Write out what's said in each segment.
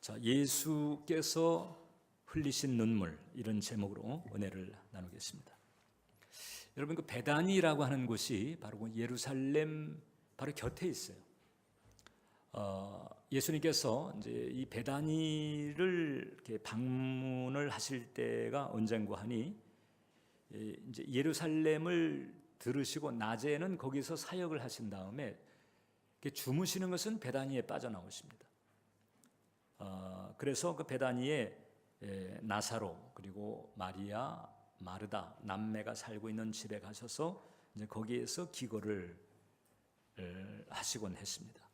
자, 예수께서 흘리신 눈물, 이런 제목으로 은혜를 나누겠습니다. 여러분, 그 베다니라고 하는 곳이 바로 예루살렘 바로 곁에 있어요. 예수님께서 이제 이 베다니를 이렇게 방문을 하실 때가 언젠고 하니, 이제 예루살렘을 들으시고 낮에는 거기서 사역을 하신 다음에 주무시는 것은 베다니에 빠져나오십니다. 그래서 그 베다니에 나사로 그리고 마리아, 마르다 남매가 살고 있는 집에 가셔서 이제 거기에서 기거를 하시곤 했습니다.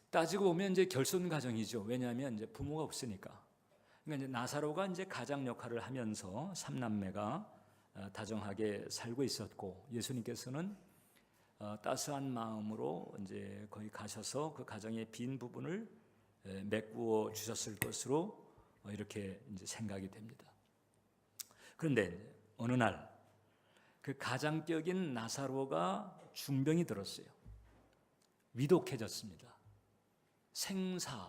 따지고 보면 이제 결손 가정이죠. 왜냐하면 이제 부모가 없으니까. 그러니까 이제 나사로가 이제 가장 역할을 하면서 삼남매가 다정하게 살고 있었고, 예수님께서는 따스한 마음으로 이제 거기 가셔서 그 가정의 빈 부분을 메꾸어 주셨을 것으로 이렇게 이제 생각이 됩니다. 그런데 어느 날 그 가장격인 나사로가 중병이 들었어요. 위독해졌습니다. 생사의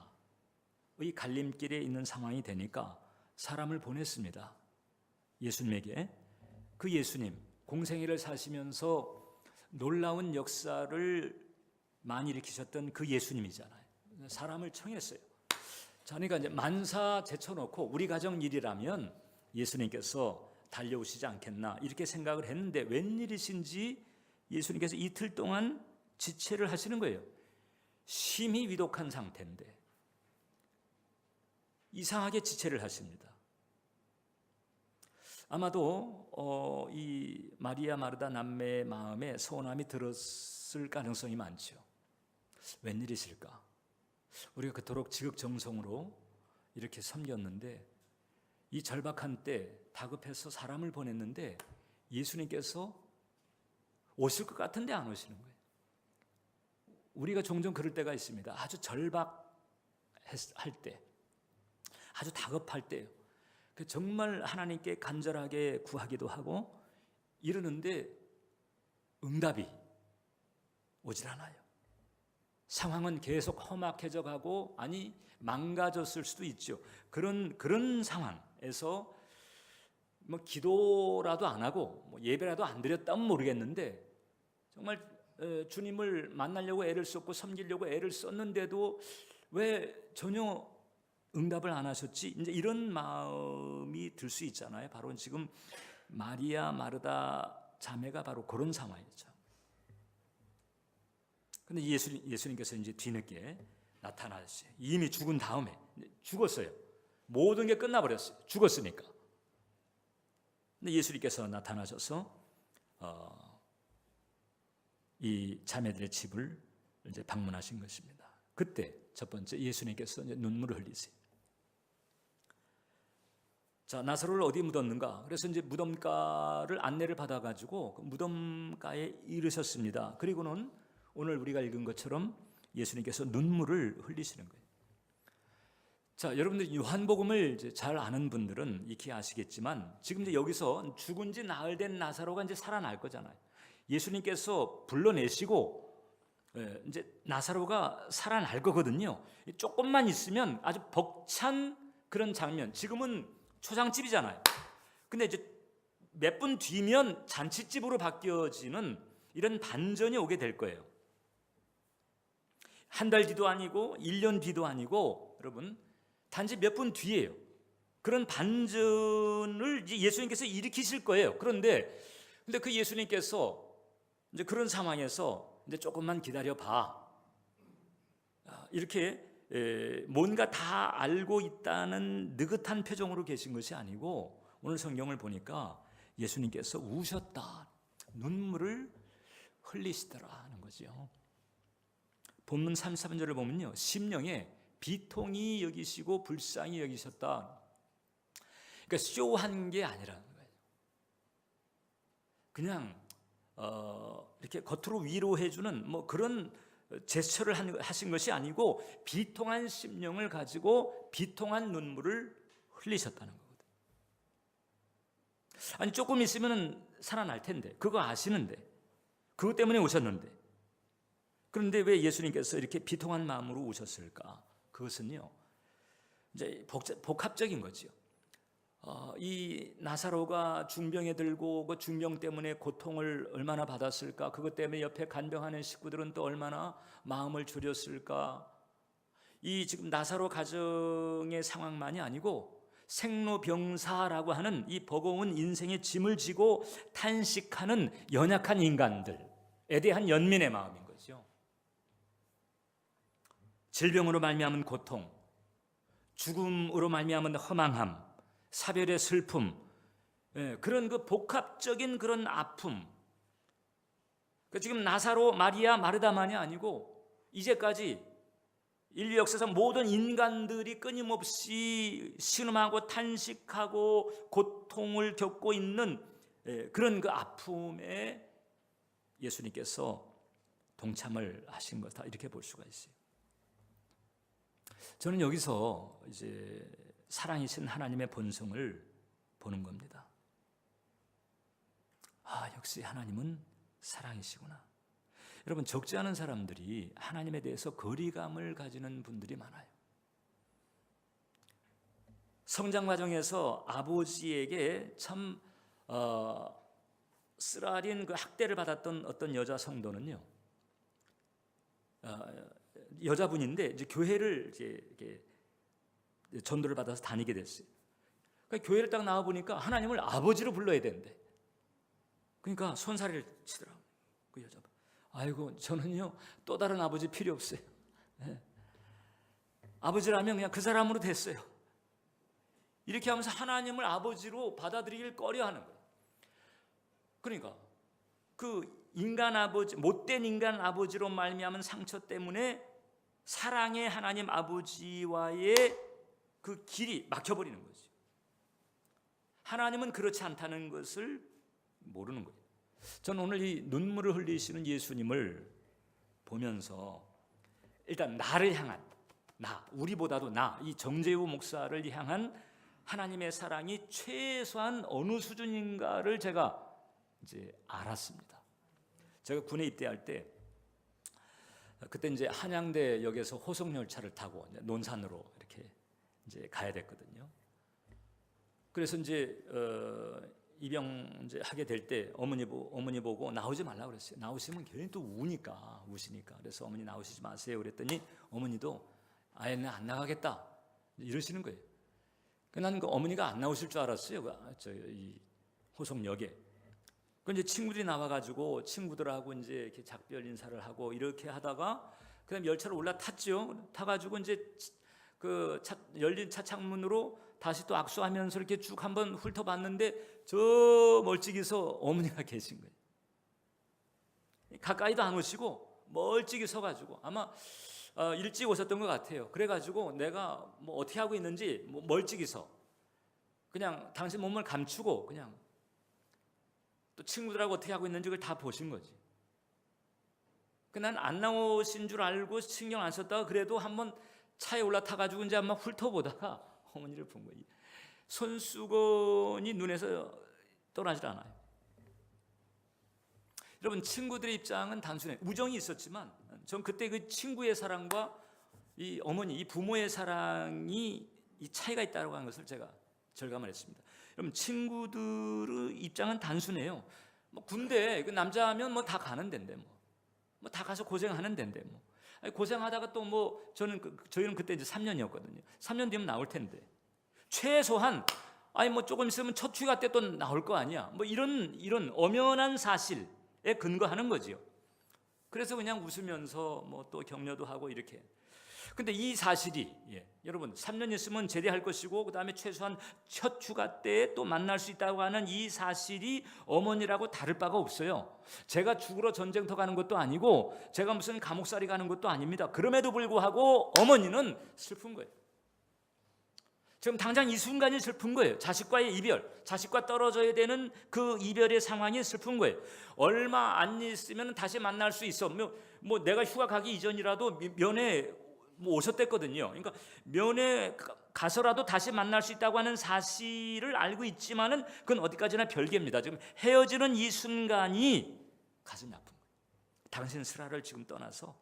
갈림길에 있는 상황이 되니까 사람을 보냈습니다. 예수님에게. 그 예수님, 공생애를 사시면서 놀라운 역사를 많이 일으키셨던 그 예수님이잖아요. 사람을 청했어요. 자, 그러니까 이제 만사 제쳐놓고 우리 가정 일이라면 예수님께서 달려오시지 않겠나 이렇게 생각을 했는데, 웬일이신지 예수님께서 이틀 동안 지체를 하시는 거예요. 심히 위독한 상태인데 이상하게 지체를 하십니다. 아마도 이 마리아 마르다 남매의 마음에 서운함이 들었을 가능성이 많죠. 웬일이실까? 우리가 그토록 지극정성으로 이렇게 섬겼는데, 이 절박한 때 다급해서 사람을 보냈는데 예수님께서 오실 것 같은데 안 오시는 거예요. 우리가 종종 그럴 때가 있습니다. 아주 절박할 때, 아주 다급할 때요. 정말 하나님께 간절하게 구하기도 하고 이러는데 응답이 오질 않아요. 상황은 계속 험악해져 가고, 아니 망가졌을 수도 있죠. 그런 상황에서 뭐 기도라도 안 하고 뭐 예배라도 안 드렸다면 모르겠는데, 정말 주님을 만나려고 애를 썼고 섬기려고 애를 썼는데도 왜 전혀 응답을 안 하셨지? 이제 이런 마음이 들 수 있잖아요. 바로 지금 마리아 마르다 자매가 바로 그런 상황이죠. 근데 예수님께서 이제 뒤늦게 나타나셨어요. 이미 죽은 다음에, 죽었어요. 모든 게 끝나버렸어요. 죽었으니까. 근데 예수님께서 나타나셔서 이 자매들의 집을 이제 방문하신 것입니다. 그때 첫 번째 예수님께서 이제 눈물을 흘리세요. 자, 나사로를 어디 묻었는가? 그래서 이제 무덤가를 안내를 받아가지고 그 무덤가에 이르셨습니다. 그리고는 오늘 우리가 읽은 것처럼 예수님께서 눈물을 흘리시는 거예요. 자, 여러분들 요한복음을 이제 잘 아는 분들은 익히 아시겠지만, 지금 이제 여기서 죽은 지 나흘 된 나사로가 이제 살아날 거잖아요. 예수님께서 불러내시고 이제 나사로가 살아날 거거든요. 조금만 있으면 아주 벅찬 그런 장면. 지금은 초장집이잖아요. 근데 이제 몇 분 뒤면 잔치집으로 바뀌어지는 이런 반전이 오게 될 거예요. 한 달 뒤도 아니고 1년 뒤도 아니고, 여러분 단지 몇 분 뒤에요. 그런 반전을 이제 예수님께서 일으키실 거예요. 근데 그 예수님께서 이제 그런 상황에서 이제 조금만 기다려 봐, 이렇게 뭔가 다 알고 있다는 느긋한 표정으로 계신 것이 아니고, 오늘 성경을 보니까 예수님께서 우셨다, 눈물을 흘리시더라 하는 거죠. 본문 33절을 보면요, 심령에 비통히 여기시고 불쌍히 여기셨다. 그러니까 쇼한 게 아니라는 거예요. 그냥 이렇게 겉으로 위로해주는 뭐 그런 제스처를 하신 것이 아니고, 비통한 심령을 가지고 비통한 눈물을 흘리셨다는 거거든요. 아니, 조금 있으면 살아날 텐데, 그거 아시는데, 그것 때문에 오셨는데, 그런데 왜 예수님께서 이렇게 비통한 마음으로 오셨을까? 그것은요, 이제 복합적인 거죠. 이 나사로가 중병에 들고 그 중병 때문에 고통을 얼마나 받았을까? 그것 때문에 옆에 간병하는 식구들은 또 얼마나 마음을 졸였을까? 이 지금 나사로 가정의 상황만이 아니고 생로병사라고 하는 이 버거운 인생의 짐을 지고 탄식하는 연약한 인간들에 대한 연민의 마음인 거죠. 질병으로 말미암은 고통, 죽음으로 말미암은 허망함, 사별의 슬픔, 그런 그 복합적인 그런 아픔. 지금 나사로, 마리아, 마르다만이 아니고 이제까지 인류 역사에서 모든 인간들이 끊임없이 신음하고 탄식하고 고통을 겪고 있는 그런 그 아픔에 예수님께서 동참을 하신 것이다, 이렇게 볼 수가 있어요. 저는 여기서 이제 사랑이신 하나님의 본성을 보는 겁니다. 역시 하나님은 사랑이시구나. 여러분, 적지 않은 사람들이 하나님에 대해서 거리감을 가지는 분들이 많아요. 성장 과정에서 아버지에게 참 쓰라린 그 학대를 받았던 어떤 여자 성도는요, 여자분인데 이제 교회를 이제 전도를 받아서 다니게 됐어요. 그러니까 교회를 딱 나와 보니까 하나님을 아버지로 불러야 되는데, 그러니까 손사래를 치더라고요, 그 여자분. 아이고, 저는요 또 다른 아버지 필요 없어요. 아버지라면 그냥 그 사람으로 됐어요. 이렇게 하면서 하나님을 아버지로 받아들이길 꺼려하는 거예요. 그러니까 그 인간 아버지, 못된 인간 아버지로 말미암은 상처 때문에 사랑의 하나님 아버지와의 그 길이 막혀버리는 거죠. 하나님은 그렇지 않다는 것을 모르는 거예요. 저는 오늘 이 눈물을 흘리시는 예수님을 보면서 일단 나를 향한, 우리보다도 이 정재우 목사를 향한 하나님의 사랑이 최소한 어느 수준인가를 제가 이제 알았습니다. 제가 군에 입대할 때 그때 이제 한양대역에서 호송열차를 타고 논산으로 이렇게 이제 가야 됐거든요. 그래서 이제 입영 이제 하게 될 때 어머니 보고 나오지 말라고 그랬어요. 나오시면 괜히 또 우시니까. 그래서 어머니 나오시지 마세요 그랬더니 어머니도 아예 나 안 나가겠다 이러시는 거예요. 나는 그 어머니가 안 나오실 줄 알았어요. 이 호송역에. 그 이제 친구들이 나와가지고 친구들하고 이제 이렇게 작별 인사를 하고 이렇게 하다가 그다음 열차로 올라탔죠. 타가지고 이제 그 열린 차 창문으로 다시 또 악수하면서 이렇게 쭉 한번 훑어봤는데 저 멀찍이서 어머니가 계신 거예요. 가까이도 안 오시고 멀찍이 서가지고 아마 일찍 오셨던 것 같아요. 그래가지고 내가 뭐 어떻게 하고 있는지 멀찍이 서 그냥 당신 몸을 감추고 그냥 또 친구들하고 어떻게 하고 있는지 그걸 다 보신 거지. 난 안 나오신 줄 알고 신경 안 썼다가 그래도 한번 차에 올라타가지고 이제 한번 훑어보다가 어머니를 본 거예요. 손수건이 눈에서 떠나질 않아요. 여러분, 친구들의 입장은 단순해. 우정이 있었지만 전 그때 그 친구의 사랑과 이 어머니, 이 부모의 사랑이 이 차이가 있다고 하는 것을 제가 절감을 했습니다. 여러분, 친구들의 입장은 단순해요. 군대 그 남자면 다 가는 데인데 뭐 다 가서 고생하는 데인데 고생하다가 또 저희는 그때 이제 3년이었거든요. 3년 뒤면 나올 텐데 최소한 조금 있으면 첫 휴가 때 또 나올 거 아니야. 이런 엄연한 사실에 근거하는 거지요. 그래서 그냥 웃으면서 또 격려도 하고 이렇게. 근데 이 사실이 여러분 3년 있으면 제대할 것이고 그다음에 최소한 첫 휴가 때에 또 만날 수 있다고 하는 이 사실이 어머니라고 다를 바가 없어요. 제가 죽으러 전쟁터 가는 것도 아니고 제가 무슨 감옥살이 가는 것도 아닙니다. 그럼에도 불구하고 어머니는 슬픈 거예요. 지금 당장 이 순간이 슬픈 거예요. 자식과의 이별, 자식과 떨어져야 되는 그 이별의 상황이 슬픈 거예요. 얼마 안 있으면 다시 만날 수 있어. 내가 휴가 가기 이전이라도 면회 오셨댔거든요. 그러니까 면회 가서라도 다시 만날 수 있다고 하는 사실을 알고 있지만은 그건 어디까지나 별개입니다. 지금 헤어지는 이 순간이 가슴이 아픈 거예요. 당신 슬아를 지금 떠나서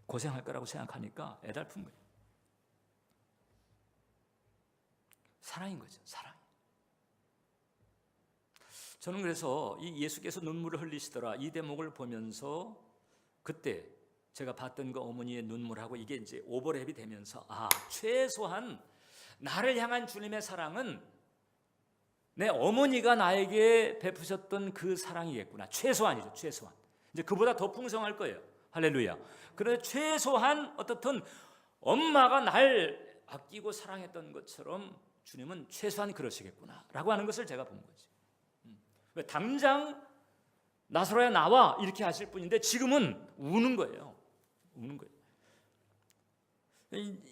고생할 거라고 생각하니까 애달픈 거예요. 사랑인 거죠. 사랑. 저는 그래서 이 예수께서 눈물을 흘리시더라 이 대목을 보면서 그때 제가 봤던 그 어머니의 눈물하고 이게 이제 오버랩이 되면서 최소한 나를 향한 주님의 사랑은 내 어머니가 나에게 베푸셨던 그 사랑이겠구나. 최소한이죠. 최소한. 이제 그보다 더 풍성할 거예요. 할렐루야. 그런데 최소한 어떻든 엄마가 날 아끼고 사랑했던 것처럼 주님은 최소한 그러시겠구나 라고 하는 것을 제가 본 거지. 왜 당장 나사로야 나와 이렇게 하실 분인데 지금은 우는 거예요. 우는 거예요.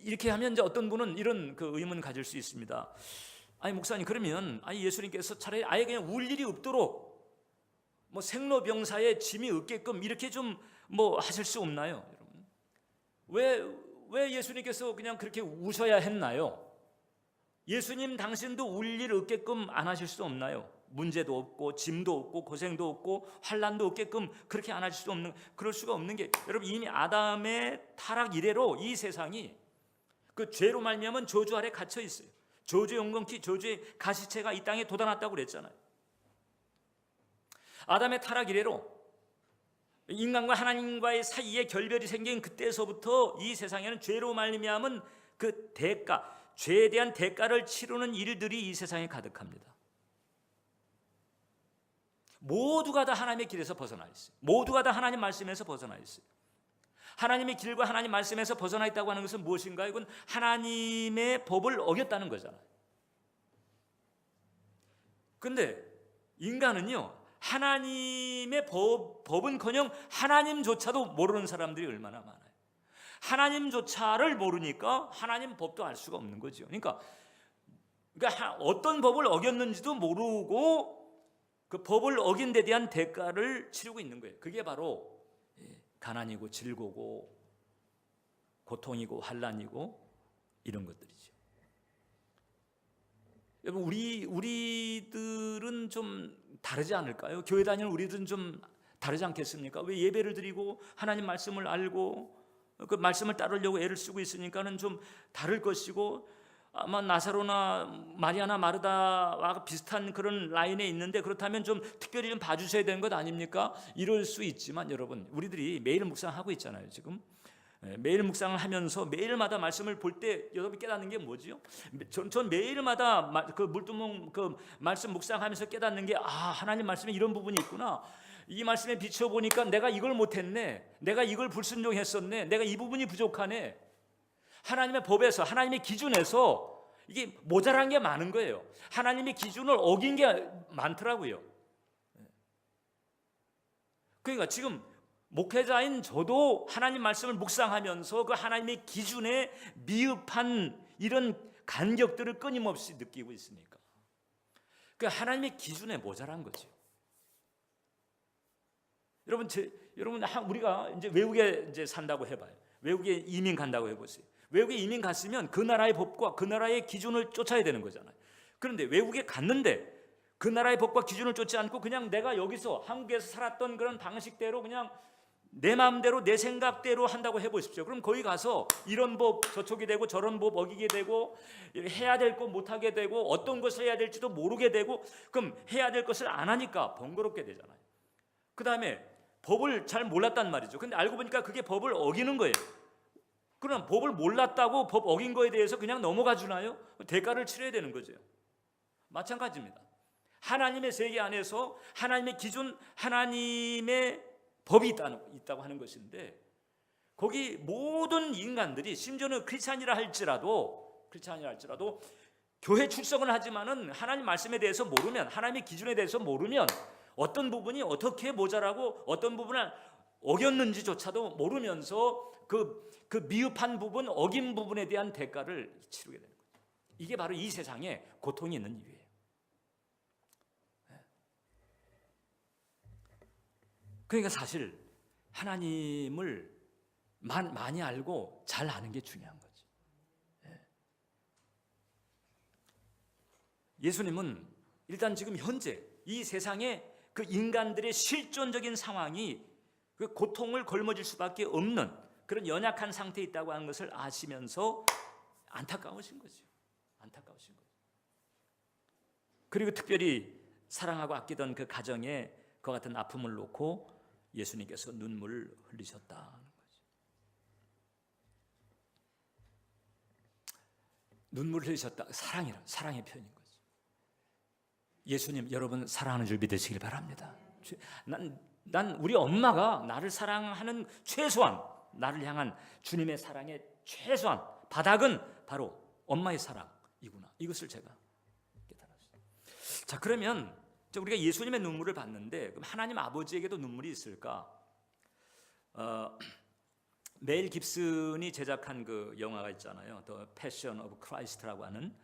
이렇게 하면 이제 어떤 분은 이런 그 의문 가질 수 있습니다. 아니 목사님 그러면 예수님께서 차라리 아예 그냥 울 일이 없도록 뭐 생로병사에 짐이 없게끔 이렇게 좀 뭐 하실 수 없나요, 여러분? 왜 예수님께서 그냥 그렇게 우셔야 했나요? 예수님 당신도 울 일 없게끔 안 하실 수 없나요? 문제도 없고 짐도 없고 고생도 없고 환난도 없게끔 그렇게 안 하실 수 없는, 그럴 수가 없는 게 여러분 이미 아담의 타락 이래로 이 세상이 그 죄로 말미암은 저주 아래 갇혀 있어요. 저주의 영광키 저주의 가시체가 이 땅에 돋아났다고 그랬잖아요. 아담의 타락 이래로 인간과 하나님과의 사이에 결별이 생긴 그때서부터 이 세상에는 죄로 말미암은 그 대가, 죄에 대한 대가를 치르는 일들이 이 세상에 가득합니다. 모두가 다 하나님의 길에서 벗어나 있어요. 모두가 다 하나님 말씀에서 벗어나 있어요. 하나님의 길과 하나님 말씀에서 벗어나 있다고 하는 것은 무엇인가요? 이건 하나님의 법을 어겼다는 거잖아요. 그런데 인간은요, 하나님의 법은커녕 하나님조차도 모르는 사람들이 얼마나 많아요. 하나님조차를 모르니까 하나님 법도 알 수가 없는 거죠. 그러니까 어떤 법을 어겼는지도 모르고 그 법을 어긴 데 대한 대가를 치르고 있는 거예요. 그게 바로 가난이고 질고고 고통이고 환난이고 이런 것들이죠. 여러분 우리들은 좀 다르지 않을까요? 교회 다니는 우리들은 좀 다르지 않겠습니까? 왜 예배를 드리고 하나님 말씀을 알고 그 말씀을 따르려고 애를 쓰고 있으니까는 좀 다를 것이고, 아마 나사로나 마리아나 마르다와 비슷한 그런 라인에 있는데 그렇다면 좀 특별히 좀 봐주셔야 되는 것 아닙니까? 이럴 수 있지만 여러분 우리들이 매일 묵상하고 있잖아요. 지금 매일 묵상을 하면서 매일마다 말씀을 볼 때 여러분이 깨닫는 게 뭐지요? 전 매일마다 그 물두멍 그 말씀 묵상하면서 깨닫는 게 하나님 말씀에 이런 부분이 있구나. 이 말씀에 비춰보니까 내가 이걸 못했네, 내가 이걸 불순종했었네, 내가 이 부분이 부족하네. 하나님의 법에서, 하나님의 기준에서 이게 모자란 게 많은 거예요. 하나님의 기준을 어긴 게 많더라고요. 그러니까 지금 목회자인 저도 하나님 말씀을 묵상하면서 그 하나님의 기준에 미흡한 이런 간격들을 끊임없이 느끼고 있으니까 그 하나님의 기준에 모자란 거죠. 여러분 우리가 이제 외국에 이제 산다고 해봐요. 외국에 이민 간다고 해보세요. 외국에 이민 갔으면 그 나라의 법과 그 나라의 기준을 쫓아야 되는 거잖아요. 그런데 외국에 갔는데 그 나라의 법과 기준을 쫓지 않고 그냥 내가 여기서 한국에서 살았던 그런 방식대로 그냥 내 마음대로 내 생각대로 한다고 해보십시오. 그럼 거기 가서 이런 법 저촉이 되고 저런 법 어기게 되고 해야 될 거 못하게 되고 어떤 것을 해야 될지도 모르게 되고 그럼 해야 될 것을 안 하니까 번거롭게 되잖아요. 그 다음에 법을 잘 몰랐단 말이죠. 근데 알고 보니까 그게 법을 어기는 거예요. 그럼 법을 몰랐다고 법 어긴 거에 대해서 그냥 넘어가 주나요? 대가를 치러야 되는 거죠. 마찬가지입니다. 하나님의 세계 안에서 하나님의 기준, 하나님의 법이 있다고 하는 것인데 거기 모든 인간들이 심지어는 크리스찬이라 할지라도 교회 출석은 하지만은 하나님 말씀에 대해서 모르면, 하나님의 기준에 대해서 모르면 어떤 부분이 어떻게 모자라고 어떤 부분을 어겼는지조차도 모르면서 그 미흡한 부분, 어긴 부분에 대한 대가를 치르게 되는 거죠. 이게 바로 이 세상에 고통이 있는 이유예요. 그러니까 사실 하나님을 많이 알고 잘 아는 게 중요한 거죠. 예수님은 일단 지금 현재 이 세상에 그 인간들의 실존적인 상황이 그 고통을 걸머질 수밖에 없는 그런 연약한 상태에 있다고 하는 것을 아시면서 안타까우신 거죠. 안타까우신 거죠. 그리고 특별히 사랑하고 아끼던 그 가정에 그 같은 아픔을 놓고 예수님께서 눈물을 흘리셨다는 거죠. 눈물을 흘리셨다. 사랑의 표현인 거죠. 예수님, 여러분 사랑하는 줄 믿으시길 바랍니다. 난 우리 엄마가 나를 사랑하는 최소한, 나를 향한 주님의 사랑의 최소한 바닥은 바로 엄마의 사랑이구나. 이것을 제가 깨달았어요. 자, 그러면 우리가 예수님의 눈물을 봤는데 그럼 하나님 아버지에게도 눈물이 있을까? 메일 깁슨이 제작한 그 영화가 있잖아요. The Passion of Christ라고 하는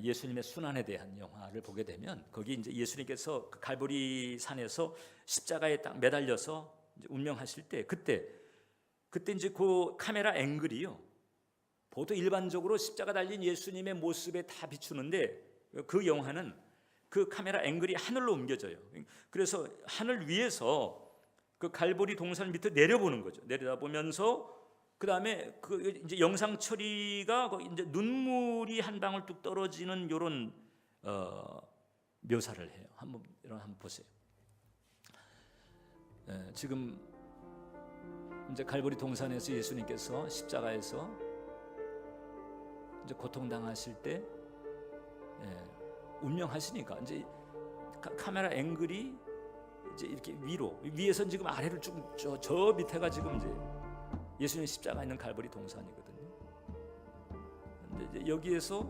예수님의 순환에 대한 영화를 보게 되면 거기 이제 예수님께서 그 갈보리 산에서 십자가에 딱 매달려서 이제 운명하실 때 그때 이제 그 카메라 앵글이요. 보통 일반적으로 십자가 달린 예수님의 모습에 다 비추는데 그 영화는 그 카메라 앵글이 하늘로 옮겨져요. 그래서 하늘 위에서 그 갈보리 동산 밑에 내려보는 거죠. 내려다보면서 그 다음에 그 이제 영상 처리가 이제 눈물이 한 방울 뚝 떨어지는 이런 묘사를 해요. 한번 보세요. 지금 이제 갈보리 동산에서 예수님께서 십자가에서 이제 고통당하실 때 운명하시니까 이제 카메라 앵글이 이제 이렇게 위에서 지금 아래로 쭉 저 밑에가 지금 이제 예수님 십자가 있는 갈보리 동산이거든요. 근데 이제 여기에서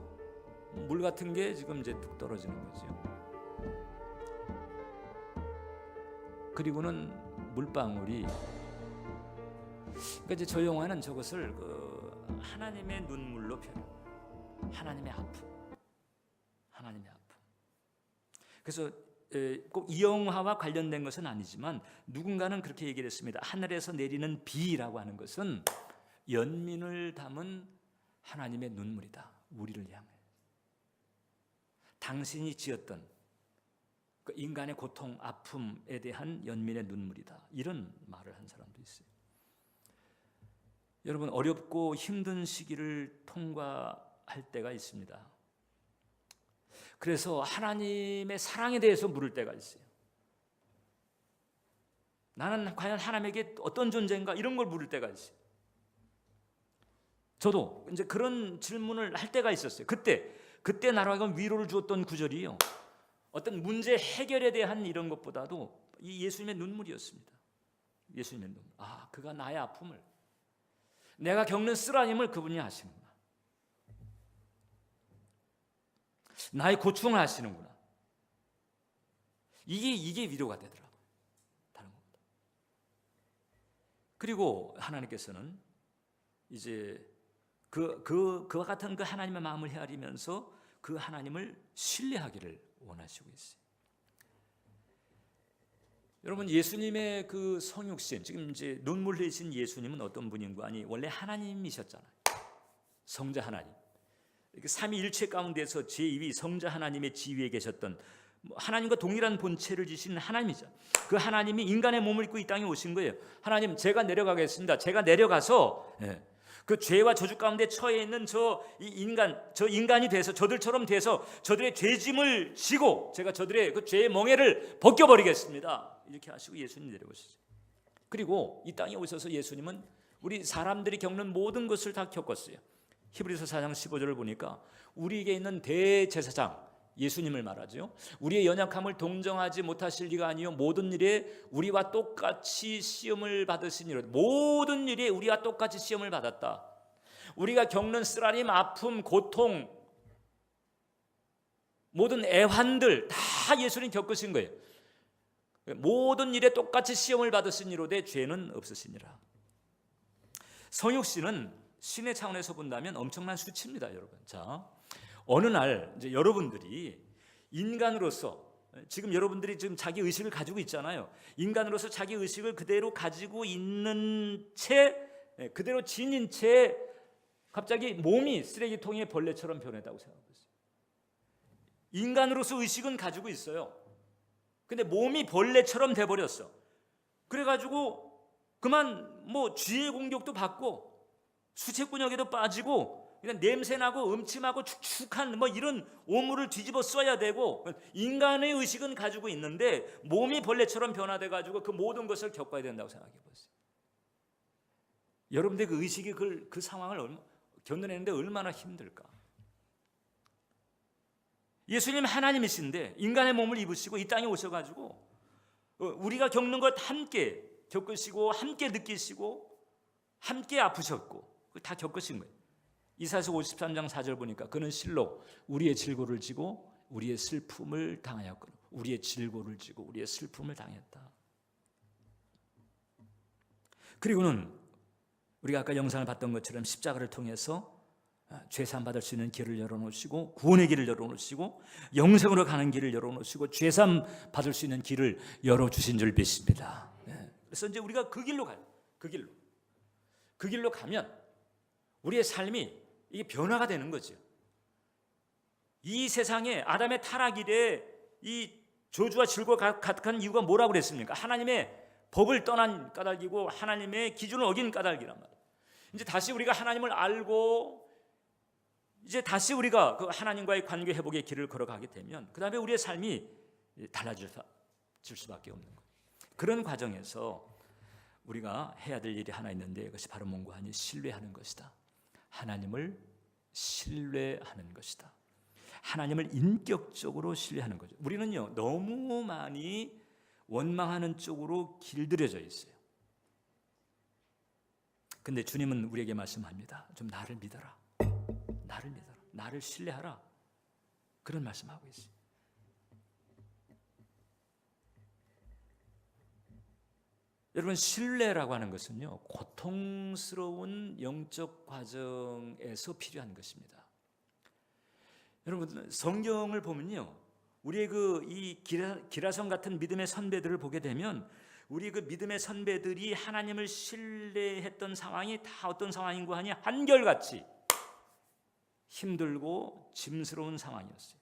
물 같은 게 지금 이제 뚝 떨어지는 거죠. 그리고는 물방울이, 그러니까 이제 저 영화는 저것을 그 하나님의 눈물로 표현, 하나님의 아픔. 그래서 꼭 이 영화와 관련된 것은 아니지만 누군가는 그렇게 얘기를 했습니다. 하늘에서 내리는 비라고 하는 것은 연민을 담은 하나님의 눈물이다. 우리를 향해 당신이 지었던 그 인간의 고통, 아픔에 대한 연민의 눈물이다. 이런 말을 한 사람도 있어요. 여러분, 어렵고 힘든 시기를 통과할 때가 있습니다. 그래서 하나님의 사랑에 대해서 물을 때가 있어요. 나는 과연 하나님에게 어떤 존재인가, 이런 걸 물을 때가 있어요. 저도 이제 그런 질문을 할 때가 있었어요. 그때 나라가 위로를 주었던 구절이요, 어떤 문제 해결에 대한 이런 것보다도 이 예수님의 눈물이었습니다. 예수님의 눈물. 아, 그가 나의 아픔을, 내가 겪는 쓰라림을 그분이 아시는구나. 나의 고충을 아시는구나. 이게 위로가 되더라고요. 다른 것보다. 그리고 하나님께서는 이제 그와 같은 그 하나님의 마음을 헤아리면서 그 하나님을 신뢰하기를 원하시고 있어요. 여러분, 예수님의 그 성육신, 지금 이제 눈물 흘리신 예수님은 어떤 분인가? 아니, 원래 하나님이셨잖아요. 성자 하나님. 삼위일체 가운데서 제2위 성자 하나님의 지위에 계셨던 하나님과 동일한 본체를 지신 하나님이죠. 그 하나님이 인간의 몸을 입고 이 땅에 오신 거예요. 하나님, 제가 내려가겠습니다. 제가 내려가서 그 죄와 저주 가운데 처해 있는 저 인간이 돼서, 저들처럼 돼서 저들의 죄짐을 지고 제가 저들의 그 죄의 멍에를 벗겨버리겠습니다. 이렇게 하시고 예수님 내려오시죠. 그리고 이 땅에 오셔서 예수님은 우리 사람들이 겪는 모든 것을 다 겪었어요. 히브리서 4장 15절을 보니까 우리에게 있는 대제사장 예수님을 말하죠. 우리의 연약함을 동정하지 못하실 리가 아니요 모든 일에 우리와 똑같이 시험을 받으시니라. 모든 일에 우리와 똑같이 시험을 받았다. 우리가 겪는 쓰라림, 아픔, 고통, 모든 애환들 다 예수님 겪으신 거예요. 모든 일에 똑같이 시험을 받으시니로되 죄는 없으시니라. 성육신은 신의 차원에서 본다면 엄청난 수치입니다, 여러분. 자, 어느 날 이제 여러분들이 인간으로서, 지금 여러분들이 지금 자기 의식을 가지고 있잖아요. 인간으로서 자기 의식을 그대로 가지고 있는 채, 그대로 지닌 채 갑자기 몸이 쓰레기통의 벌레처럼 변했다고 생각해보세요. 인간으로서 의식은 가지고 있어요. 근데 몸이 벌레처럼 돼버렸어. 그래가지고 그만 뭐 쥐의 공격도 받고 수채꾼에게도 빠지고 그러니까 냄새나고 음침하고 축축한 뭐 이런 오물을 뒤집어 써야 되고, 인간의 의식은 가지고 있는데 몸이 벌레처럼 변화돼 가지고 그 모든 것을 겪어야 된다고 생각해 보세요. 여러분들 그 의식이 그 상황을 견뎌내는데 얼마나 힘들까? 예수님 하나님이신데 인간의 몸을 입으시고 이 땅에 오셔가지고 우리가 겪는 것 함께 겪으시고 함께 느끼시고 함께 아프셨고 다 겪으신 거예요. 이사야서 53장 4절 보니까 그는 실로 우리의 질고를 지고 우리의 슬픔을 당하였거늘. 우리의 질고를 지고 우리의 슬픔을 당했다. 그리고는 우리가 아까 영상을 봤던 것처럼 십자가를 통해서 죄사함 받을 수 있는 길을 열어놓으시고 구원의 길을 열어놓으시고 영생으로 가는 길을 열어놓으시고 죄사함 받을 수 있는 길을 열어주신 줄 믿습니다. 그래서 이제 우리가 그 길로 가요. 그 길로 가면 우리의 삶이 이게 변화가 되는 거죠. 이 세상에 아담의 타락 이래 이 저주와 질고가 가득한 이유가 뭐라고 그랬습니까? 하나님의 법을 떠난 까닭이고 하나님의 기준을 어긴 까닭이란 말이에요. 이제 다시 우리가 하나님을 알고 이제 다시 우리가 그 하나님과의 관계 회복의 길을 걸어가게 되면 그 다음에 우리의 삶이 달라질 수밖에 없는 거예요. 그런 과정에서 우리가 해야 될 일이 하나 있는데 그것이 바로 뭔가 하니 신뢰하는 것이다. 하나님을 신뢰하는 것이다. 하나님을 인격적으로 신뢰하는 거죠. 우리는요 너무 많이 원망하는 쪽으로 길들여져 있어요. 근데 주님은 우리에게 말씀합니다. 좀 나를 믿어라. 나를 믿어라. 나를 신뢰하라. 그런 말씀하고 있어요. 여러분 신뢰라고 하는 것은요 고통스러운 영적 과정에서 필요한 것입니다. 여러분 성경을 보면요 우리의 이 기라성 같은 믿음의 선배들을 보게 되면 우리 그 믿음의 선배들이 하나님을 신뢰했던 상황이 다 어떤 상황인가 하니 한결같이 힘들고 짐스러운 상황이었어요.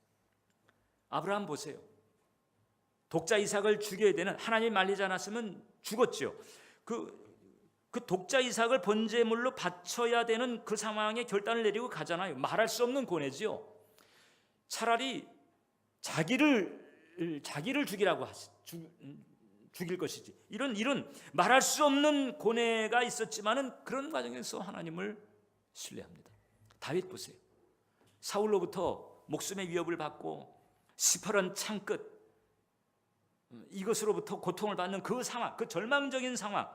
아브라함 보세요. 독자 이삭을 죽여야 되는, 하나님이 말리지 않았으면 죽었죠. 그 독자 이삭을 번제물로 바쳐야 되는 그 상황에 결단을 내리고 가잖아요. 말할 수 없는 고뇌지요. 차라리 자기를 죽이라고 죽일 것이지. 이런 말할 수 없는 고뇌가 있었지만은 그런 과정에서 하나님을 신뢰합니다. 다윗 보세요. 사울로부터 목숨의 위협을 받고 시퍼런 창끝 이것으로부터 고통을 받는 그 상황, 그 절망적인 상황,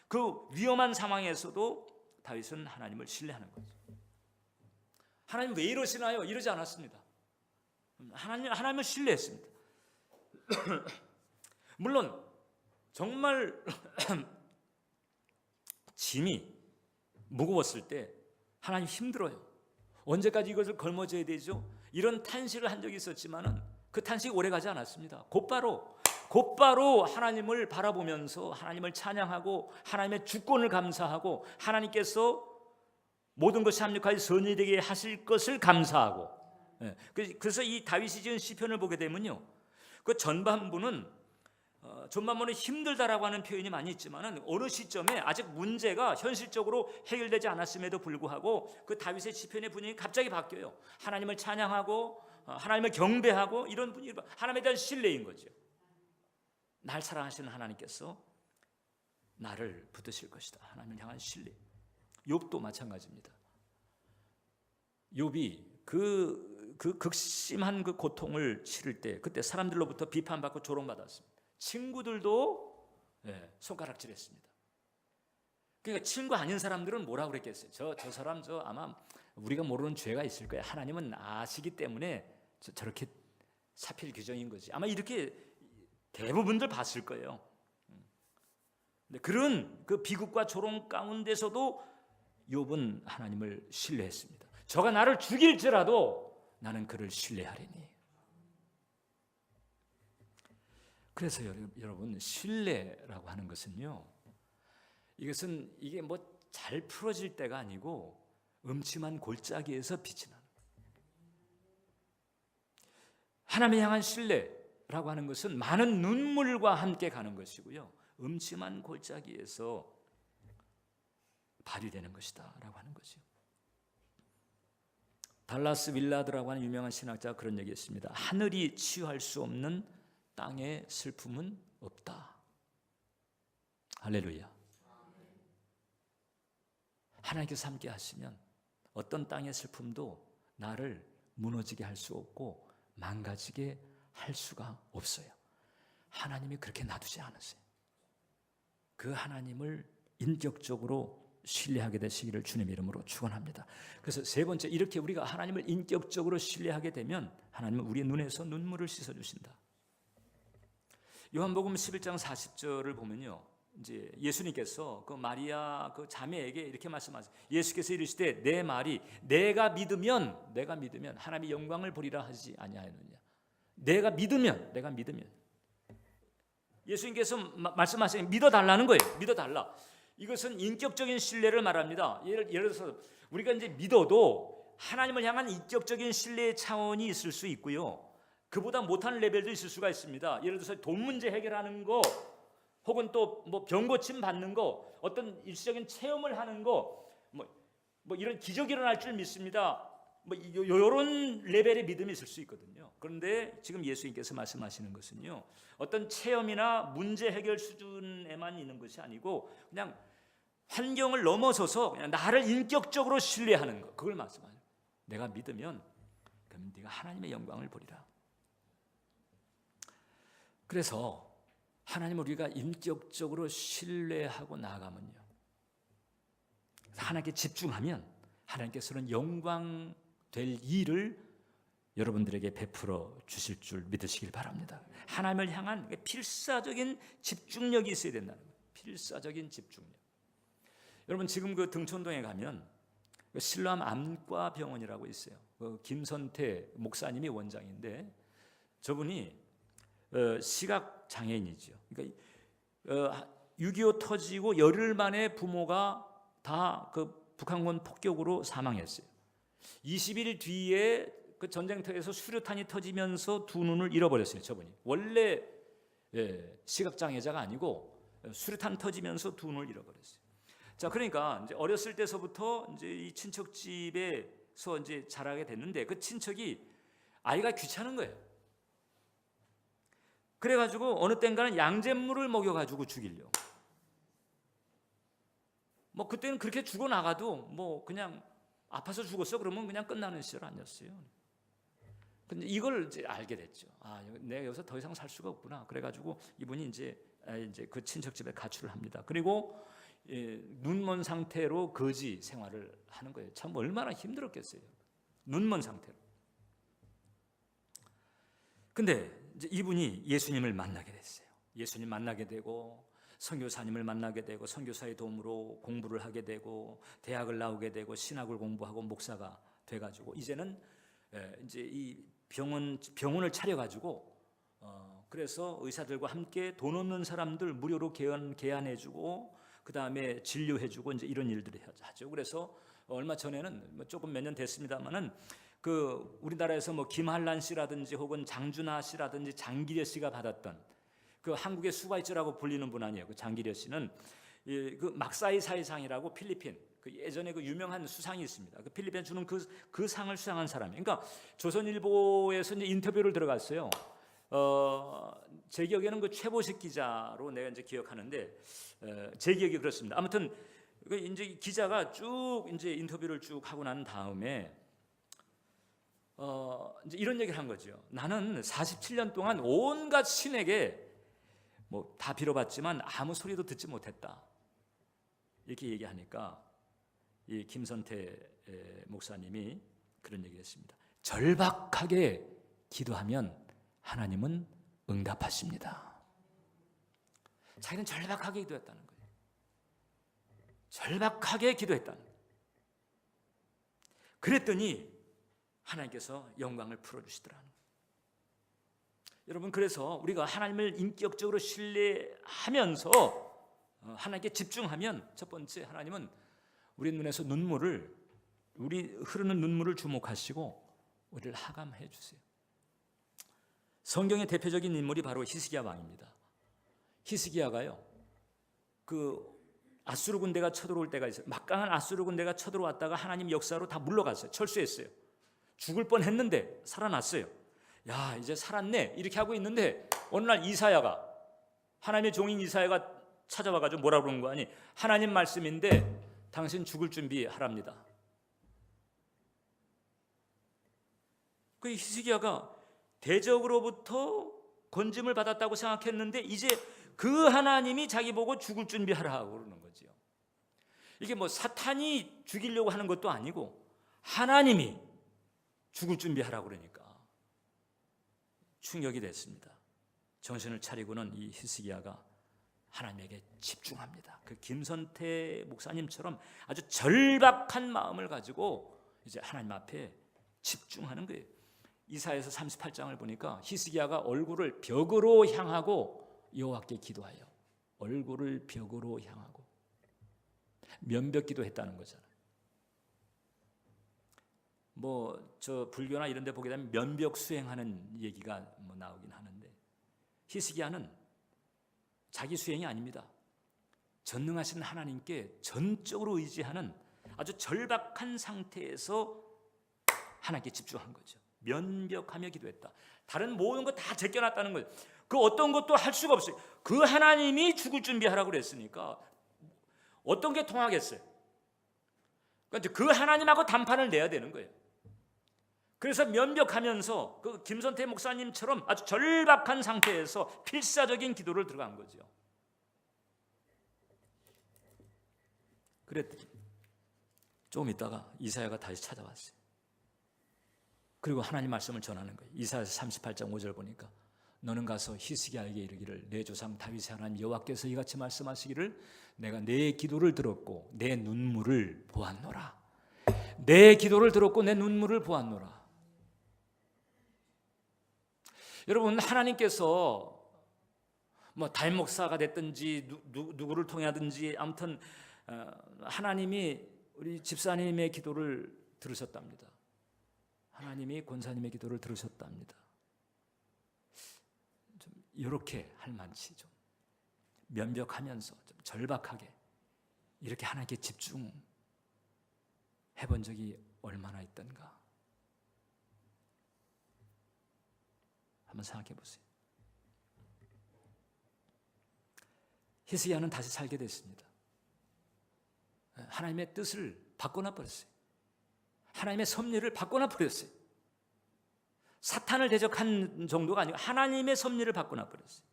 그 위험한 상황에서도 다윗은 하나님을 신뢰하는 거죠. 하나님 왜 이러시나요? 이러지 않았습니다. 하나님을 신뢰했습니다. 물론 정말 짐이 무거웠을 때 하나님 힘들어요. 언제까지 이것을 걸머져야 되죠? 이런 탄식을 한 적이 있었지만은 그 탄식이 오래가지 않았습니다. 곧바로 하나님을 바라보면서 하나님을 찬양하고 하나님의 주권을 감사하고 하나님께서 모든 것이 합력하여 선이 되게 하실 것을 감사하고, 그래서 이 다윗이 지은 시편을 보게 되면요 그 전반부는 힘들다라고 하는 표현이 많이 있지만은 어느 시점에 아직 문제가 현실적으로 해결되지 않았음에도 불구하고 그 다윗의 시편의 분위기 갑자기 바뀌어요. 하나님을 찬양하고 하나님을 경배하고 이런 분위기, 하나님에 대한 신뢰인 거죠. 날 사랑하시는 하나님께서 나를 붙드실 것이다. 하나님을 향한 신뢰. 욥도 마찬가지입니다. 욥이 그 극심한 그 고통을 치를 때 그때 사람들로부터 비판받고 조롱받았습니다. 친구들도 손가락질했습니다. 그러니까 친구 아닌 사람들은 뭐라고 그랬겠어요? 저 사람 아마 우리가 모르는 죄가 있을 거야. 하나님은 아시기 때문에 저렇게 사필 규정인 거지. 아마 이렇게 대부분들 봤을 거예요. 근데 그런 그 비극과 조롱 가운데서도 욥은 하나님을 신뢰했습니다. 저가 나를 죽일지라도 나는 그를 신뢰하리니. 그래서 여러분 신뢰라고 하는 것은요 이게 뭐 잘 풀어질 때가 아니고 음침한 골짜기에서 빛이 나는 거예요. 하나님을 향한 신뢰라고 하는 것은 많은 눈물과 함께 가는 것이고요 음침한 골짜기에서 발휘되는 것이다 라고 하는 거죠. 달라스 윌라드라고 하는 유명한 신학자가 그런 얘기했습니다. 하늘이 치유할 수 없는 땅의 슬픔은 없다. 할렐루야. 하나님께서 함께 하시면 어떤 땅의 슬픔도 나를 무너지게 할 수 없고 망가지게 할 수가 없어요. 하나님이 그렇게 놔두지 않으세요. 그 하나님을 인격적으로 신뢰하게 되시기를 주님의 이름으로 축원합니다. 그래서 세 번째, 이렇게 우리가 하나님을 인격적으로 신뢰하게 되면 하나님은 우리의 눈에서 눈물을 씻어주신다. 요한복음 11장 40절을 보면요, 이제 예수님께서 그 마리아 그 자매에게 이렇게 말씀하세요. 예수께서 이르시되 내 말이 내가 믿으면 하나님의 영광을 보리라 하지 아니하였느냐. 내가 믿으면 예수님께서 말씀하시는 믿어달라는 거예요. 믿어달라. 이것은 인격적인 신뢰를 말합니다. 예를 들어서 우리가 이제 믿어도 하나님을 향한 인격적인 신뢰의 차원이 있을 수 있고요, 그보다 못한 레벨도 있을 수가 있습니다. 예를 들어서 돈 문제 해결하는 거, 혹은 또 뭐 병 고침 받는 거, 어떤 일시적인 체험을 하는 거, 뭐 이런 기적이 일어날 줄 믿습니다. 뭐 이런 레벨의 믿음이 있을 수 있거든요. 그런데 지금 예수님께서 말씀하시는 것은요, 어떤 체험이나 문제 해결 수준에만 있는 것이 아니고 그냥 환경을 넘어서서 그냥 나를 인격적으로 신뢰하는 것, 그걸 말씀하죠. 내가 믿으면 그럼 네가 하나님의 영광을 보리라. 그래서 하나님을 우리가 인격적으로 신뢰하고 나아가면요, 하나님께 집중하면 하나님께서는 영광 될 일을 여러분들에게 베풀어 주실 줄 믿으시길 바랍니다. 하나님을 향한 필사적인 집중력이 있어야 된다는 거예요. 필사적인 집중력. 여러분, 지금 그 등촌동에 가면 실로암 안과 병원이라고 있어요. 그 김선태 목사님이 원장인데 저분이 시각 장애인이죠. 그러니까 6.25 터지고 열흘 만에 부모가 다 그 북한군 폭격으로 사망했어요. 20일 뒤에 그 전쟁터에서 수류탄이 터지면서 두 눈을 잃어버렸어요. 저분이 원래 시각 장애자가 아니고 수류탄 터지면서 두 눈을 잃어버렸어요. 자, 그러니까 이제 어렸을 때서부터 이제 이 친척 집에서 이제 자라게 됐는데 그 친척이 아이가 귀찮은 거예요. 그래가지고 어느 땐가는 양잿물을 먹여가지고 죽이려고. 뭐 그때는 그렇게 죽어 나가도 뭐 그냥 아파서 죽었어 그러면 그냥 끝나는 시절 아니었어요. 근데 이걸 이제 알게 됐죠. 아, 내가 여기서 더 이상 살 수가 없구나. 그래가지고 이분이 이제 그 친척 집에 가출을 합니다. 그리고 눈먼 상태로 거지 생활을 하는 거예요. 참 얼마나 힘들었겠어요. 눈먼 상태로. 근데 이제 이분이 예수님을 만나게 됐어요. 예수님 만나게 되고 선교사님을 만나게 되고 선교사의 도움으로 공부를 하게 되고 대학을 나오게 되고 신학을 공부하고 목사가 돼가지고 이제는 이제 이 병원을 차려가지고 그래서 의사들과 함께 돈 없는 사람들 무료로 개안해주고 그 다음에 진료해주고 이제 이런 일들을 하죠. 그래서 얼마 전에는 뭐 조금 몇 년 됐습니다만은 그 우리나라에서 뭐 김한란 씨라든지 혹은 장준하 씨라든지 장기려 씨가 받았던 그 한국의 수바이처라고 불리는 분 아니에요. 그 장기려 씨는 그 막사이 사이상이라고 필리핀 그 예전에 그 유명한 수상이 있습니다. 그 필리핀 주는 그 상을 수상한 사람이. 그러니까 조선일보에서 이제 인터뷰를 들어갔어요. 제 기억에는 그 최보식 기자로 내가 이제 기억하는데 제 기억이 그렇습니다. 아무튼 그 이제 기자가 쭉 이제 인터뷰를 쭉 하고 난 다음에 이제 이런 얘기를 한 거죠. 나는 47년 동안 온갖 신에게 뭐 다 빌어봤지만 아무 소리도 듣지 못했다. 이렇게 얘기하니까 이 김선태 목사님이 그런 얘기했습니다. 절박하게 기도하면 하나님은 응답하십니다. 자기는 절박하게 기도했다는 거예요. 절박하게 기도했다는 거예요. 그랬더니 하나님께서 영광을 풀어주시더라는 거예요. 여러분, 그래서 우리가 하나님을 인격적으로 신뢰하면서 하나님께 집중하면 첫 번째, 하나님은 우리 눈에서 우리 흐르는 눈물을 주목하시고 우리를 하감해 주세요. 성경의 대표적인 인물이 바로 히스기야 왕입니다. 히스기야가요, 그 아수르 군대가 쳐들어올 때가 있어요. 막강한 아수르 군대가 쳐들어왔다가 하나님 역사로 다 물러갔어요. 철수했어요. 죽을 뻔했는데 살아났어요. 야, 이제 살았네 이렇게 하고 있는데 어느 날 이사야가, 하나님의 종인 이사야가 찾아와가지고 뭐라 그러는 거 아니? 하나님 말씀인데 당신 죽을 준비하랍니다. 그 히스기야가 대적으로부터 건짐을 받았다고 생각했는데 이제 그 하나님이 자기 보고 죽을 준비하라고 그러는 거죠. 이게 뭐 사탄이 죽이려고 하는 것도 아니고 하나님이 죽을 준비하라고 그러니까 충격이 됐습니다. 정신을 차리고는 이 히스기야가 하나님에게 집중합니다. 그 김선태 목사님처럼 아주 절박한 마음을 가지고 이제 하나님 앞에 집중하는 거예요. 이사야서 38장을 보니까 히스기야가 얼굴을 벽으로 향하고 여호와께 기도하여, 얼굴을 벽으로 향하고 면벽 기도했다는 거잖아요. 뭐 저 불교나 이런 데 보게 되면 면벽 수행하는 얘기가 뭐 나오긴 하는데 히스기야는 자기 수행이 아닙니다. 전능하신 하나님께 전적으로 의지하는 아주 절박한 상태에서 하나님께 집중한 거죠. 면벽하며 기도했다. 다른 모든 거 다 제껴놨다는 거예요. 그 어떤 것도 할 수가 없어요. 그 하나님이 죽을 준비하라고 그랬으니까 어떤 게 통하겠어요? 그러니까 그 하나님하고 단판을 내야 되는 거예요. 그래서 면벽하면서 그 김선태 목사님처럼 아주 절박한 상태에서 필사적인 기도를 들어간 거죠. 그랬더니 조금 있다가 이사야가 다시 찾아왔어요. 그리고 하나님 말씀을 전하는 거예요. 이사야서 38장 5절 보니까 너는 가서 히스기야에게 이르기를 내 조상 다윗의 하나님 여호와께서 이같이 말씀하시기를 내가 내 기도를 들었고 내 눈물을 보았노라. 내 기도를 들었고 내 눈물을 보았노라. 여러분, 하나님께서 뭐 담임 목사가 됐든지 누구를 통하든지 아무튼 하나님이 우리 집사님의 기도를 들으셨답니다. 하나님이 권사님의 기도를 들으셨답니다. 좀 이렇게 할 만치 좀 면벽하면서 좀 절박하게 이렇게 하나님께 집중해 본 적이 얼마나 있던가 한번 생각해 보세요. 히스기야는 다시 살게 됐습니다. 하나님의 뜻을 바꿔놔 버렸어요. 하나님의 섭리를 바꿔놔 버렸어요. 사탄을 대적한 정도가 아니고 하나님의 섭리를 바꿔놔 버렸어요.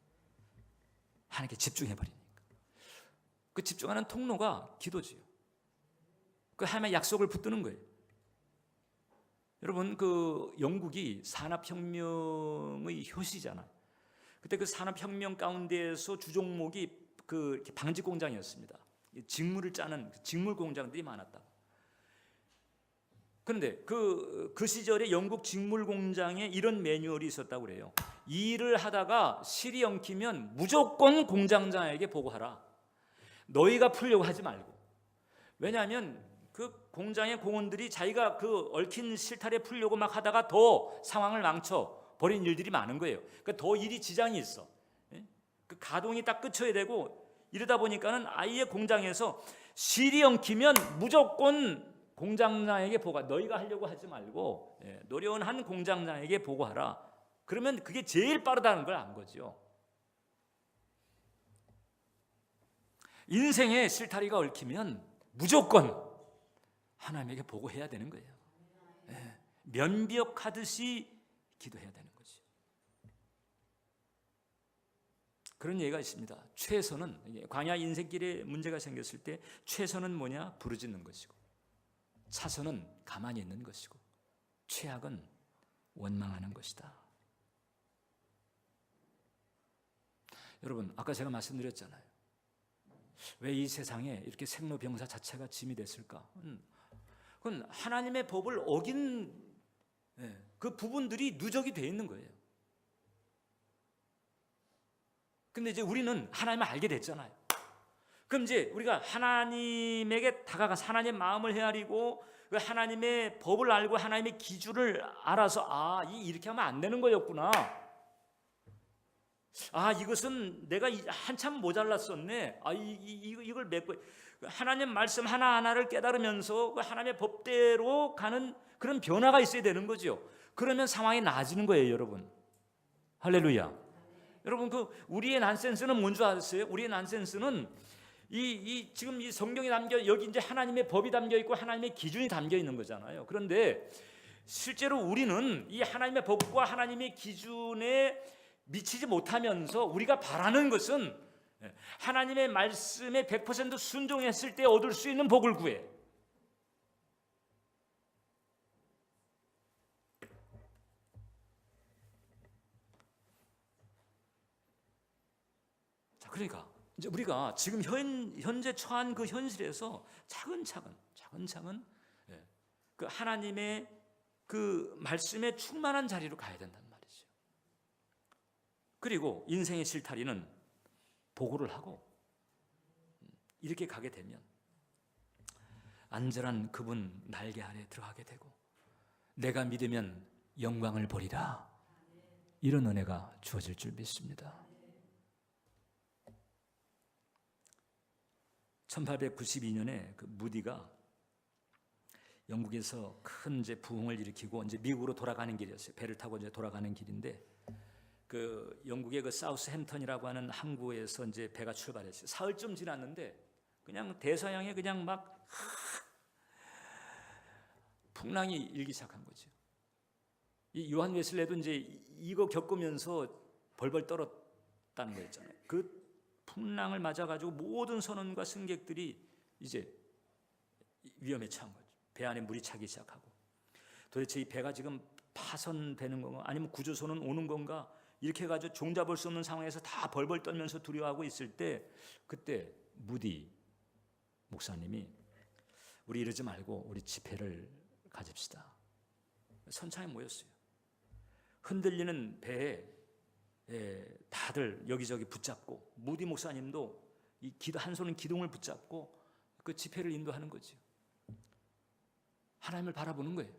하나님께 집중해 버리니까. 그 집중하는 통로가 기도지요. 그 하나님의 약속을 붙드는 거예요. 여러분, 그 영국이 산업혁명의 효시잖아요. 그때 그 산업혁명 가운데에서 주종목이 그 방직 공장이었습니다. 직물을 짜는 직물 공장들이 많았다. 그런데 그 시절에 영국 직물 공장에 이런 매뉴얼이 있었다고 그래요. 이 일을 하다가 실이 엉키면 무조건 공장장에게 보고하라. 너희가 풀려고 하지 말고. 왜냐하면 그 공장의 공원들이 자기가 그 얽힌 실타래 풀려고 막 하다가 더 상황을 망쳐 버린 일들이 많은 거예요. 그러니까 더 일이 지장이 있어. 그 가동이 딱 끝쳐야 되고 이러다 보니까는 아예 공장에서 실이 엉키면 무조건 공장장에게 보고, 너희가 하려고 하지 말고 노련한 공장장에게 보고하라. 그러면 그게 제일 빠르다는 걸 안 거죠. 인생의 실타리가 얽히면 무조건 하나님에게 보고해야 되는 거예요. 면벽하듯이 기도해야 되는 거죠. 그런 얘기가 있습니다. 최선은, 광야 인생길에 문제가 생겼을 때 최선은 뭐냐? 부르짖는 것이고, 차선은 가만히 있는 것이고, 최악은 원망하는 것이다. 여러분, 아까 제가 말씀드렸잖아요. 왜 이 세상에 이렇게 생로병사 자체가 짐이 됐을까? 그건 하나님의 법을 어긴 그 부분들이 누적이 되어 있는 거예요. 근데 이제 우리는 하나님을 알게 됐잖아요. 그럼 이제 우리가 하나님에게 다가가서 하나님의 마음을 헤아리고 그 하나님의 법을 알고 하나님의 기준을 알아서 이렇게 하면 안 되는 거였구나. 이것은 내가 한참 모자랐었네. 이걸 맺고 하나님 말씀 하나하나를 깨달으면서 그 하나님의 법대로 가는 그런 변화가 있어야 되는 거죠. 그러면 상황이 나아지는 거예요, 여러분. 할렐루야. 여러분, 우리의 난센스는 뭔지 아세요? 우리의 난센스는 지금 이 성경에 담겨, 여기 이제 하나님의 법이 담겨 있고 하나님의 기준이 담겨 있는 거잖아요. 그런데 실제로 우리는 이 하나님의 법과 하나님의 기준에 미치지 못하면서 우리가 바라는 것은 하나님의 말씀에 100% 순종했을 때 얻을 수 있는 복을 구해. 자, 그러니까 이제 우리가 지금 현재 처한 그 현실에서 차근차근 그 하나님의 그 말씀에 충만한 자리로 가야 된단 말이죠. 그리고 인생의 실타리는 보고를 하고 이렇게 가게 되면 안전한 그분 날개 아래 들어가게 되고 내가 믿으면 영광을 보리라, 이런 은혜가 주어질 줄 믿습니다. 1892년에 그 무디가 영국에서 큰 이제 부흥을 일으키고 이제 미국으로 돌아가는 길이었어요. 배를 타고 이제 돌아가는 길인데 그 영국의 그 사우스햄턴이라고 하는 항구에서 이제 배가 출발했어요. 사흘쯤 지났는데 그냥 대서양에 그냥 막 풍랑이 일기 시작한 거죠. 이 요한 웨슬레도 이제 이거 겪으면서 벌벌 떨었다는 거 있잖아요. 그 풍랑을 맞아가지고 모든 선원과 승객들이 이제 위험에 처한 거죠. 배 안에 물이 차기 시작하고 도대체 이 배가 지금 파손되는 건가 아니면 구조선은 오는 건가 이렇게 해가지고 종잡을 수 없는 상황에서 다 벌벌 떨면서 두려워하고 있을 때 그때 무디 목사님이 우리 이러지 말고 우리 집회를 가집시다. 선창에 모였어요. 흔들리는 배에 다들 여기저기 붙잡고 무디 목사님도 한 손은 기둥을 붙잡고 그 집회를 인도하는 거죠. 하나님을 바라보는 거예요.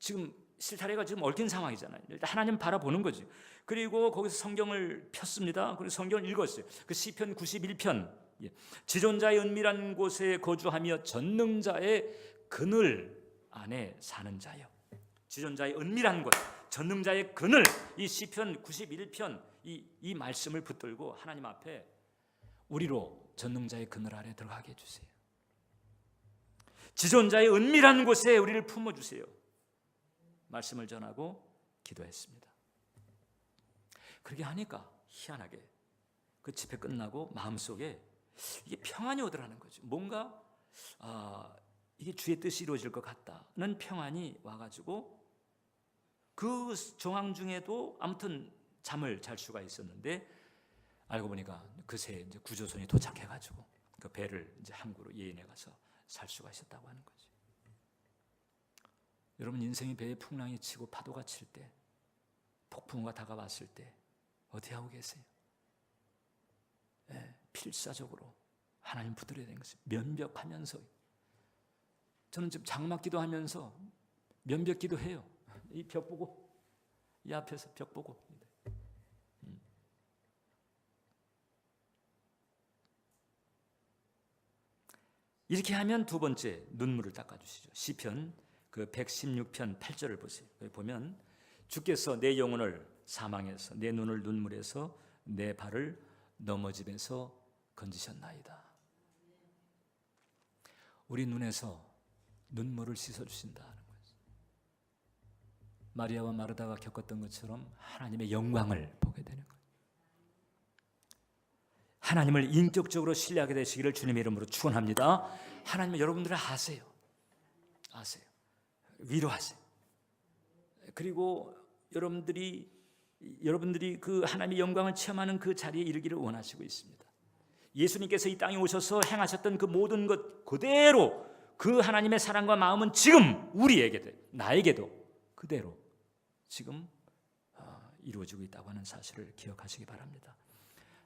지금 실타래가 지금 얽힌 상황이잖아요. 일단 하나님 바라보는 거죠. 그리고 거기서 성경을 폈습니다. 그리고 성경을 읽었어요. 그 시편 91편 지존자의 은밀한 곳에 거주하며 전능자의 그늘 안에 사는 자요. 지존자의 은밀한 곳, 전능자의 그늘, 이 시편 91편 이 말씀을 붙들고 하나님 앞에 우리로 전능자의 그늘 아래 들어가게 해주세요. 지존자의 은밀한 곳에 우리를 품어주세요. 말씀을 전하고 기도했습니다. 그렇게 하니까 희한하게 그 집회 끝나고 마음속에 이게 평안이 오더라는 거죠. 뭔가 이게 주의 뜻이 이루어질 것 같다는 평안이 와가지고 그 정황 중에도 아무튼 잠을 잘 수가 있었는데 알고 보니까 그새 이제 구조선이 도착해가지고 그 배를 이제 항구로 예인해 가서 살 수가 있었다고 하는 거죠. 여러분 인생이 배에 풍랑이 치고 파도가 칠 때, 폭풍우가 다가왔을 때 어디 하고 계세요? 필사적으로 하나님 붙들어야 되는 것이에요. 면벽하면서 저는 지금 장막 기도하면서 면벽 기도해요. 이 벽 보고 이 앞에서 벽 보고 이렇게 하면 두 번째 눈물을 닦아주시죠. 시편 그 116편 8절을 보세요. 여기 보면 주께서 내 영혼을 사망에서 내 눈을 눈물에서 내 발을 넘어짐에서 건지셨나이다. 우리 눈에서 눈물을 씻어주신다는 거죠. 마리아와 마르다가 겪었던 것처럼 하나님의 영광을 보게 되는 거예요. 하나님을 인격적으로 신뢰하게 되시기를 주님의 이름으로 축원합니다. 하나님은 여러분들을 아세요. 위로하세요. 그리고 여러분들이 그 하나님의 영광을 체험하는 그 자리에 이르기를 원하시고 있습니다. 예수님께서 이 땅에 오셔서 행하셨던 그 모든 것 그대로 그 하나님의 사랑과 마음은 지금 우리에게도 나에게도 그대로 지금 이루어지고 있다고 하는 사실을 기억하시기 바랍니다.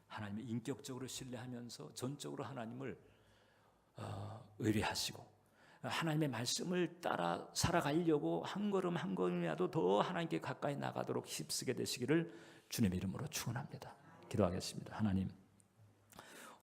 하나님을 인격적으로 신뢰하면서 전적으로 하나님을 의뢰하시고 하나님의 말씀을 따라 살아가려고 한 걸음 한 걸음이라도 더 하나님께 가까이 나가도록 힘쓰게 되시기를 주님의 이름으로 축원합니다. 기도하겠습니다. 하나님,